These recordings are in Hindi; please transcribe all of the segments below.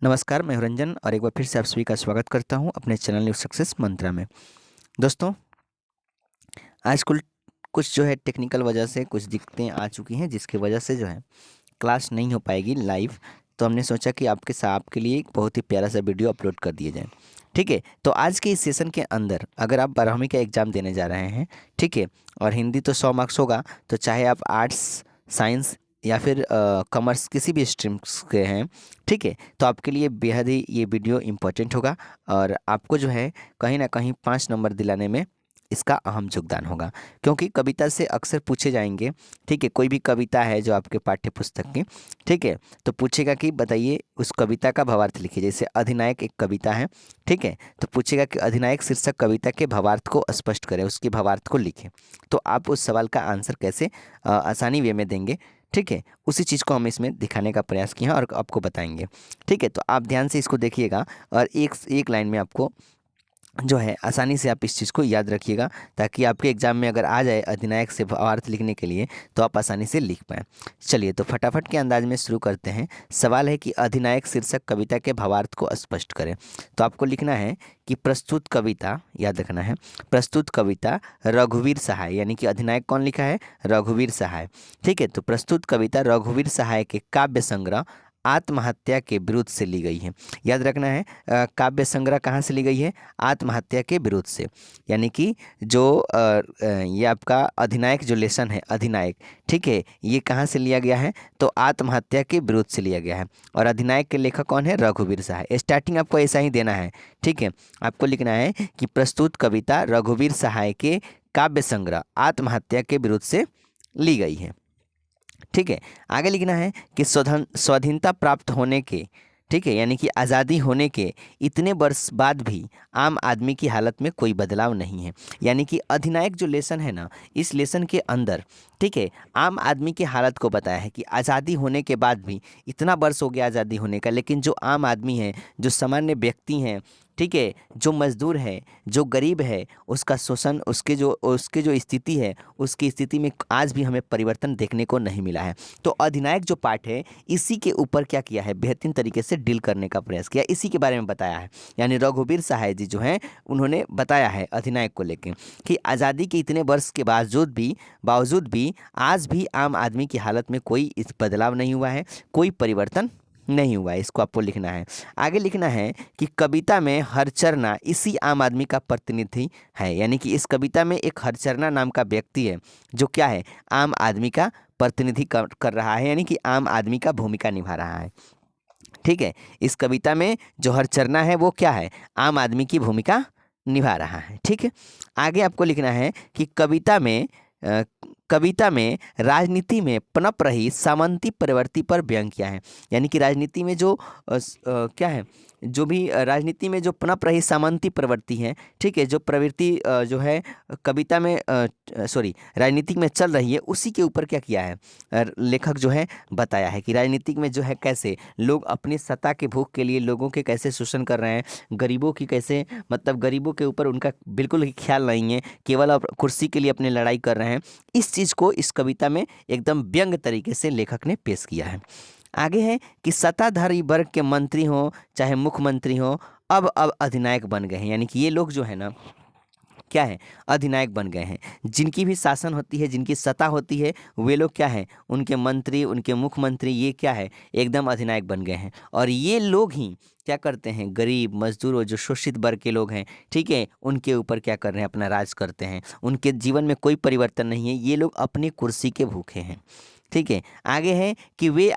नमस्कार, मैं हूं रंजन और एक बार फिर से आप सभी का स्वागत करता हूं अपने चैनल न्यूज़ सक्सेस मंत्रा में। दोस्तों, आज कुछ जो है टेक्निकल वजह से कुछ दिक्कतें आ चुकी हैं, जिसकी वजह से जो है क्लास नहीं हो पाएगी लाइव। तो हमने सोचा कि आपके लिए एक बहुत ही प्यारा सा वीडियो अपलोड कर दिया जाए। ठीक है, तो आज के इस सेशन के अंदर अगर आप 12वीं का एग्ज़ाम देने जा रहे हैं, ठीक है, और हिंदी तो 100 मार्क्स होगा, तो चाहे आप आर्ट्स, साइंस या फिर कॉमर्स किसी भी स्ट्रीम्स के हैं, ठीक है, तो आपके लिए बेहद ही ये वीडियो इम्पोर्टेंट होगा और आपको जो है कहीं ना कहीं 5 नंबर दिलाने में इसका अहम योगदान होगा। क्योंकि कविता से अक्सर पूछे जाएंगे, ठीक है, कोई भी कविता है जो आपके पाठ्य पुस्तक की, ठीक है, तो पूछेगा कि बताइए उस कविता का भावार्थ लिखिए। जैसे अधिनायक एक कविता है, ठीक है, तो पूछेगा कि अधिनायक शीर्षक कविता के भावार्थ को स्पष्ट करें, उसके भावार्थ को लिखें। तो आप उस सवाल का आंसर कैसे आसानी वे में देंगे, ठीक है, उसी चीज़ को हम इसमें दिखाने का प्रयास किए हैं और आपको बताएंगे। ठीक है, तो आप ध्यान से इसको देखिएगा और एक एक लाइन में आपको जो है आसानी से आप इस चीज़ को याद रखिएगा, ताकि आपके एग्ज़ाम में अगर आ जाए अधिनायक से भावार्थ लिखने के लिए तो आप आसानी से लिख पाएँ। चलिए, तो फटाफट के अंदाज में शुरू करते हैं। सवाल है कि अधिनायक शीर्षक कविता के भावार्थ को स्पष्ट करें। तो आपको लिखना है कि प्रस्तुत कविता, याद रखना है, प्रस्तुत कविता रघुवीर सहाय, यानी कि अधिनायक कौन लिखा है? रघुवीर सहाय। ठीक है, तो प्रस्तुत कविता रघुवीर सहाय के काव्य संग्रह आत्महत्या के विरुद्ध से ली गई है। याद रखना है, काव्य संग्रह कहाँ से ली गई है? आत्महत्या के विरुद्ध से। यानी कि जो ये आपका अधिनायक जो लेसन है, अधिनायक, ठीक है, ये कहाँ से लिया गया है? तो आत्महत्या के विरुद्ध से लिया गया है। और अधिनायक के लेखक कौन है? रघुवीर सहाय। स्टार्टिंग आपको ऐसा ही देना है, ठीक है, आपको लिखना है कि प्रस्तुत कविता रघुवीर सहाय के काव्य संग्रह आत्महत्या के विरुद्ध से ली गई है। ठीक है, आगे लिखना है कि स्वाधीनता प्राप्त होने के, ठीक है, यानी कि आज़ादी होने के इतने वर्ष बाद भी आम आदमी की हालत में कोई बदलाव नहीं है। यानी कि अधिनायक जो लेसन है ना, इस लेसन के अंदर, ठीक है, आम आदमी की हालत को बताया है कि आज़ादी होने के बाद भी इतना वर्ष हो गया आज़ादी होने का, लेकिन जो आम आदमी है, जो सामान्य व्यक्ति हैं, ठीक है, जो मजदूर है, जो गरीब है, उसका शोषण, उसके जो स्थिति है, उसकी स्थिति में आज भी हमें परिवर्तन देखने को नहीं मिला है। तो अधिनायक जो पार्ट है, इसी के ऊपर क्या किया है? बेहतरीन तरीके से डील करने का प्रयास किया, इसी के बारे में बताया है। यानी रघुवीर सहाय जी जो हैं, उन्होंने बताया है अधिनायक को लेकर कि आज़ादी के इतने वर्ष के बावजूद भी आज भी आम आदमी की हालत में कोई इस बदलाव नहीं हुआ है, कोई परिवर्तन नहीं हुआ है। इसको आपको लिखना है। आगे लिखना है कि कविता में हरचरना इसी आम आदमी का प्रतिनिधि है। यानी कि इस कविता में एक हरचरना नाम का व्यक्ति है, जो क्या है? आम आदमी का प्रतिनिधि कर रहा है, यानी कि आम आदमी का भूमिका निभा रहा है। ठीक है, इस कविता में जो हरचरना है वो क्या है? आम आदमी की भूमिका निभा रहा है। ठीक है, आगे आपको लिखना है कि कविता में राजनीति में पनप रही सामंती प्रवृत्ति पर व्यंग किया है। यानी कि राजनीति में जो क्या है, जो भी राजनीति में जो पनप रही सामंती प्रवृत्ति है, ठीक है, जो प्रवृत्ति जो है कविता में राजनीतिक में चल रही है, उसी के ऊपर क्या किया है? लेखक जो है बताया है कि राजनीतिक में जो है कैसे लोग अपनी सत्ता के भूख के लिए लोगों के कैसे शोषण कर रहे हैं, गरीबों की कैसे, मतलब गरीबों के ऊपर उनका बिल्कुल ही ख्याल नहीं है, केवल कुर्सी के लिए अपनी लड़ाई कर रहे हैं। इस चीज़ को इस कविता में एकदम व्यंग तरीके से लेखक ने पेश किया है। आगे है कि सत्ताधारी वर्ग के मंत्री हो चाहे मुख्यमंत्री हो, अब अधिनायक बन गए हैं। यानी कि ये लोग जो है ना, क्या है? अधिनायक बन गए हैं। जिनकी भी शासन होती है, जिनकी सत्ता होती है, वे लोग क्या है? उनके मंत्री, उनके मुख्यमंत्री, ये क्या है? एकदम अधिनायक बन गए हैं। और ये लोग ही क्या करते हैं? गरीब, मजदूर और जो शोषित वर्ग के लोग हैं, ठीक है, उनके ऊपर क्या कर रहे हैं? अपना राज करते हैं। उनके जीवन में कोई परिवर्तन नहीं है, ये लोग अपनी कुर्सी के भूखे हैं। ठीक है, आगे है कि वे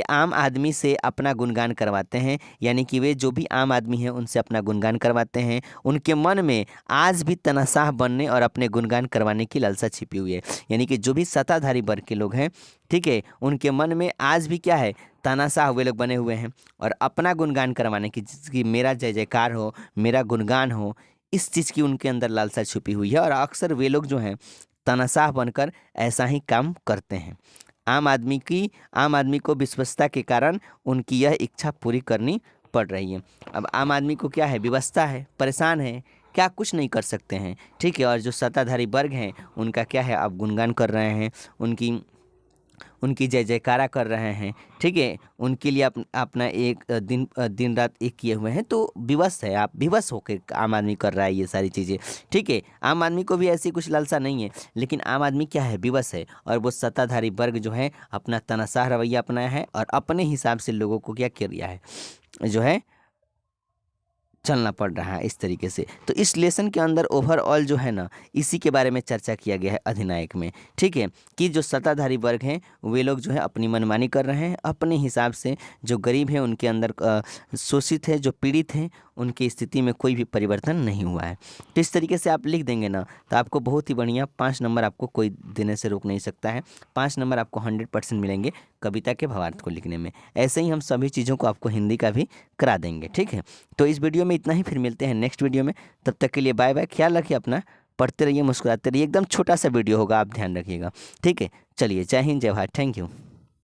आम आदमी से अपना गुणगान करवाते हैं। यानी कि वे जो भी आम आदमी हैं उनसे अपना गुणगान करवाते हैं। उनके मन में आज भी तनाशाह बनने और अपने गुणगान करवाने की लालसा छिपी हुई है। यानी कि जो भी सत्ताधारी वर्ग के लोग हैं, ठीक है, उनके मन में आज भी क्या है? तानाशाह वे लोग बने हुए हैं और अपना गुणगान करवाने की, जिसकी मेरा जय जयकार हो, मेरा गुणगान हो, इस चीज़ की उनके अंदर लालसा छुपी हुई है। और अक्सर वे लोग जो हैं तानाशाह बनकर ऐसा ही काम करते हैं। आम आदमी को विवशता के कारण उनकी यह इच्छा पूरी करनी पड़ रही है। अब आम आदमी को क्या है? विवशता है, परेशान है, क्या कुछ नहीं कर सकते हैं। ठीक है, और जो सत्ताधारी वर्ग हैं उनका क्या है? आप गुणगान कर रहे हैं, उनकी उनकी जय जयकारा कर रहे हैं, ठीक है, उनके लिए अपना एक दिन रात एक किए हुए हैं, तो विवश है, आप विवश होकर आम आदमी कर रहा है ये सारी चीज़ें, ठीक है। आम आदमी को भी ऐसी कुछ लालसा नहीं है, लेकिन आम आदमी क्या है, विवश है, और वो सत्ताधारी वर्ग जो है अपना तनाशाह रवैया अपनाया है और अपने हिसाब से लोगों को क्या किया है, जो है चलना पड़ रहा है इस तरीके से। तो इस लेसन के अंदर ओवरऑल जो है ना, इसी के बारे में चर्चा किया गया है अधिनायक में, ठीक है, कि जो सत्ताधारी वर्ग हैं वे लोग जो है अपनी मनमानी कर रहे हैं अपने हिसाब से, जो गरीब हैं उनके अंदर शोषित है, जो पीड़ित हैं उनकी स्थिति में कोई भी परिवर्तन नहीं हुआ है। तो इस तरीके से आप लिख देंगे ना, तो आपको बहुत ही बढ़िया 5 नंबर आपको कोई देने से रोक नहीं सकता है। 5 नंबर आपको 100% मिलेंगे कविता के भावार्थ को लिखने में। ऐसे ही हम सभी चीज़ों को आपको हिंदी का भी करा देंगे, ठीक है। तो इस वीडियो में इतना ही, फिर मिलते हैं नेक्स्ट वीडियो में। तब तक के लिए बाय बाय, ख्याल रखिए अपना, पढ़ते रहिए, मुस्कुराते रहिए। एकदम छोटा सा वीडियो होगा, आप ध्यान रखिएगा, ठीक है। चलिए, जय हिंद, जय भारत, थैंक यू।